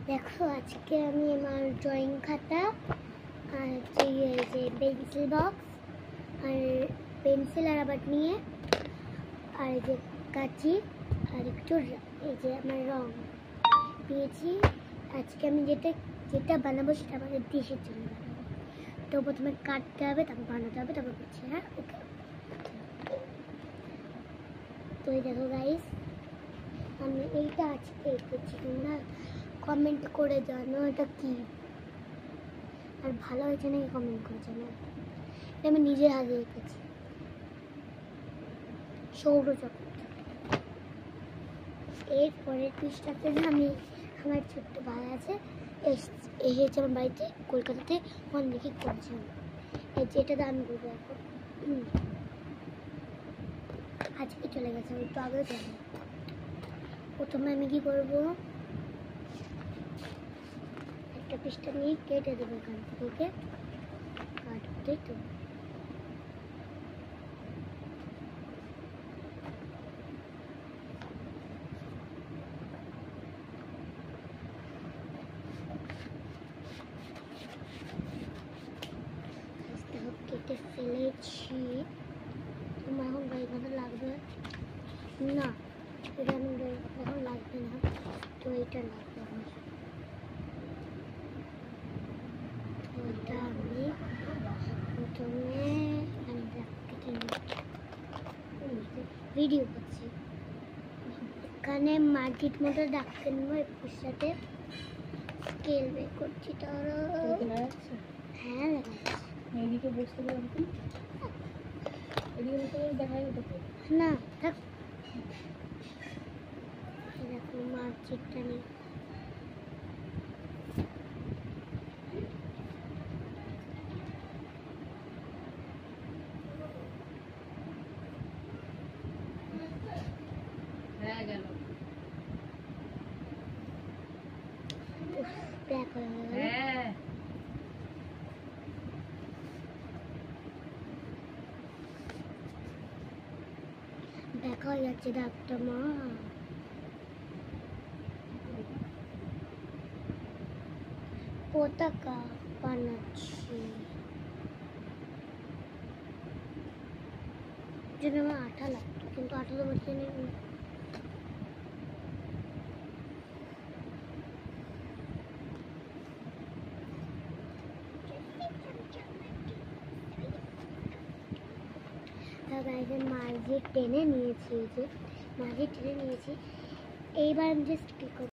দেখো আজকে আমি আমার ড্রয়িং খাতা আর যে পেন্সিল বক্স আর পেন্সিল আর রাবার নিয়ে আর যে কাঁচি আর একটু এই যে আমার রং নিয়েছি। আজকে আমি যেটা বানাবো সেটা আমাদের দেশের জন্য বানাবো। তো প্রথমে কাটতে হবে, তারপর বানাতে হবে, তারপর করছি। হ্যাঁ, ওকে। তো এই দেখো গাইস, আমি এইটা আজকে করছি, তোমরা কমেন্ট করে জানো এটা কি, আর ভালো হয়েছে নাকি কমেন্ট করে জানো। এটা আমি নিজের হাতে এঁকেছি, সৌরচক্র। এর পরের পৃষ্ঠাতে আমি আমার ছোট্ট ভাই আছে, এসেছে আমার বাড়িতে কলকাতাতে, ওখান থেকে করেছিলাম। যেটা দান করবো এখন, আজকে চলে গেছে, ওই তো আগেও চলে। প্রথমে আমি কি করবো, একটা পৃষ্ঠা নিয়ে কেটে দেবো এখান থেকে, কাটতে তো কেটে ফেলেছি। তোমার এখন গাড়ি খাতা লাগবে না, এটা আমি এখন লাগবে না, তো এইটা লাগবে আমার। তো এটা আমি প্রথমে ভিডিও করছি, এখানে মার্কেট মতো ডাক্তার নেবো, এর সাথে স্কেল বের করছি। তারা হ্যাঁ এদিকে বসতে পারবেন না, থাক। এরকম মার্কেটটা নিয়ে ব্ল্যাক হয়ে গেল। দেখা হয়ে যাচ্ছে ডাক্তার মা। পতাকা বানাচ্ছি, জন্য আমার আঠা লাগতো, কিন্তু আঠা তো বলতে নেই। মাঝে টেনে নিয়েছি, এইবার আমি জাস্ট কি করবো,